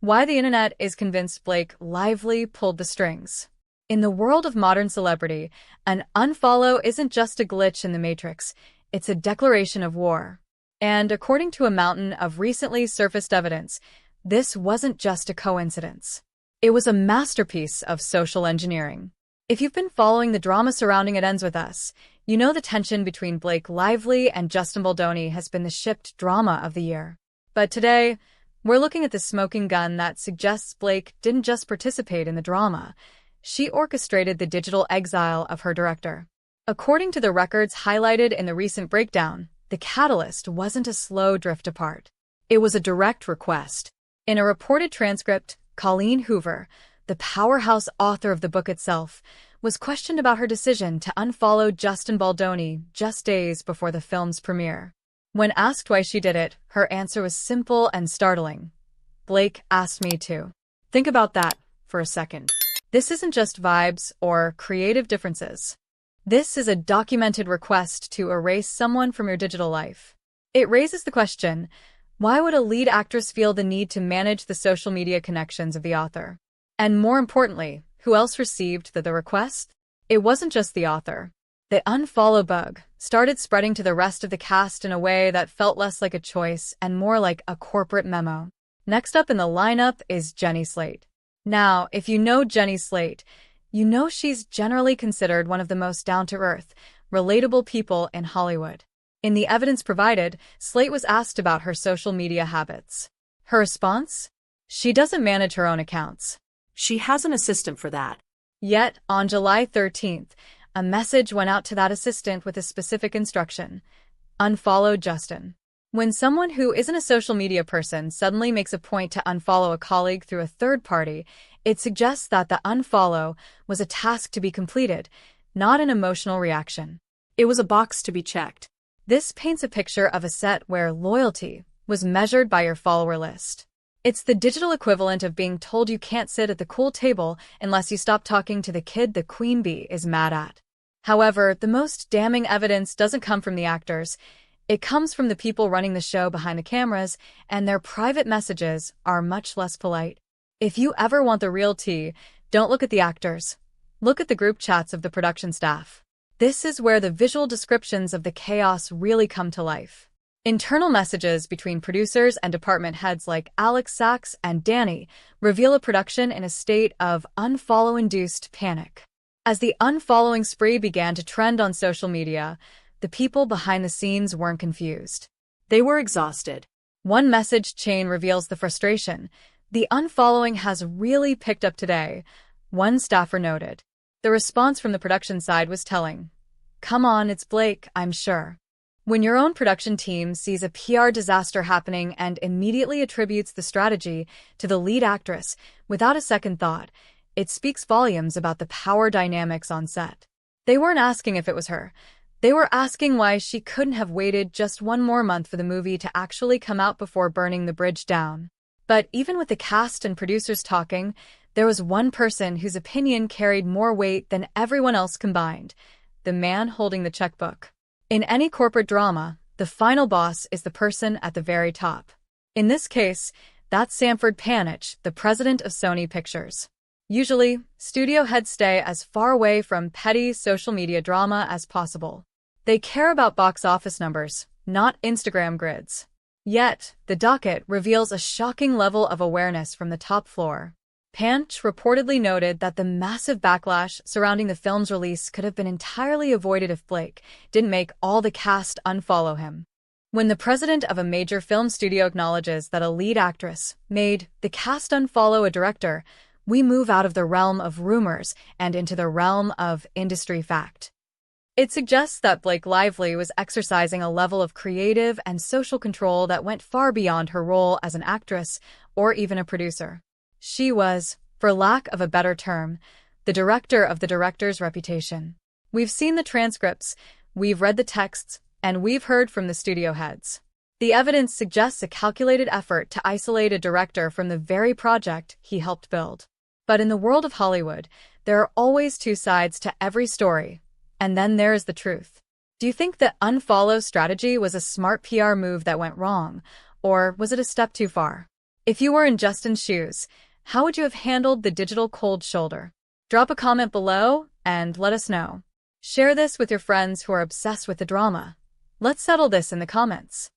Why the internet is convinced Blake Lively pulled the strings. In the world of modern celebrity, an unfollow isn't just a glitch in the matrix, it's a declaration of war. And according to a mountain of recently surfaced evidence, this wasn't just a coincidence. It was a masterpiece of social engineering. If you've been following the drama surrounding It Ends With Us, you know the tension between Blake Lively and Justin Baldoni has been the shipped drama of the year. But today, we're looking at the smoking gun that suggests Blake didn't just participate in the drama, she orchestrated the digital exile of her director. According to the records highlighted in the recent breakdown, the catalyst wasn't a slow drift apart. It was a direct request. In a reported transcript, Colleen Hoover, the powerhouse author of the book itself, was questioned about her decision to unfollow Justin Baldoni just days before the film's premiere. When asked why she did it, her answer was simple and startling. Blake asked me to. Think about that for a second. This isn't just vibes or creative differences. This is a documented request to erase someone from your digital life. It raises the question, why would a lead actress feel the need to manage the social media connections of the author? And more importantly, who else received the request? It wasn't just the author. The unfollow bug started spreading to the rest of the cast in a way that felt less like a choice and more like a corporate memo. Next up in the lineup is Jenny Slate. Now, if you know Jenny Slate, you know she's generally considered one of the most down-to-earth, relatable people in Hollywood. In the evidence provided, Slate was asked about her social media habits. Her response? She doesn't manage her own accounts. She has an assistant for that. Yet, on July 13th, a message went out to that assistant with a specific instruction: unfollow Justin. When someone who isn't a social media person suddenly makes a point to unfollow a colleague through a third party, it suggests that the unfollow was a task to be completed, not an emotional reaction. It was a box to be checked. This paints a picture of a set where loyalty was measured by your follower list. It's the digital equivalent of being told you can't sit at the cool table unless you stop talking to the kid the queen bee is mad at. However, the most damning evidence doesn't come from the actors. It comes from the people running the show behind the cameras, and their private messages are much less polite. If you ever want the real tea, don't look at the actors. Look at the group chats of the production staff. This is where the visual descriptions of the chaos really come to life. Internal messages between producers and department heads like Alex Sachs and Danny reveal a production in a state of unfollow-induced panic. As the unfollowing spree began to trend on social media, the people behind the scenes weren't confused. They were exhausted. One message chain reveals the frustration. The unfollowing has really picked up today, one staffer noted. The response from the production side was telling. Come on, it's Blake, I'm sure. When your own production team sees a PR disaster happening and immediately attributes the strategy to the lead actress without a second thought, it speaks volumes about the power dynamics on set. They weren't asking if it was her. They were asking why she couldn't have waited just one more month for the movie to actually come out before burning the bridge down. But even with the cast and producers talking, there was one person whose opinion carried more weight than everyone else combined: the man holding the checkbook. In any corporate drama, the final boss is the person at the very top. In this case, that's Sanford Panitch, the president of Sony Pictures. Usually, studio heads stay as far away from petty social media drama as possible. They care about box office numbers, not Instagram grids. Yet, the docket reveals a shocking level of awareness from the top floor. Panitch reportedly noted that the massive backlash surrounding the film's release could have been entirely avoided if Blake didn't make all the cast unfollow him. When the president of a major film studio acknowledges that a lead actress made the cast unfollow a director, we move out of the realm of rumors and into the realm of industry fact. It suggests that Blake Lively was exercising a level of creative and social control that went far beyond her role as an actress or even a producer. She was, for lack of a better term, the director of the director's reputation. We've seen the transcripts, we've read the texts, and we've heard from the studio heads. The evidence suggests a calculated effort to isolate a director from the very project he helped build. But in the world of Hollywood, there are always two sides to every story. And then there is the truth. Do you think the unfollow strategy was a smart PR move that went wrong, or was it a step too far? If you were in Justin's shoes, how would you have handled the digital cold shoulder? Drop a comment below and let us know. Share this with your friends who are obsessed with the drama. Let's settle this in the comments.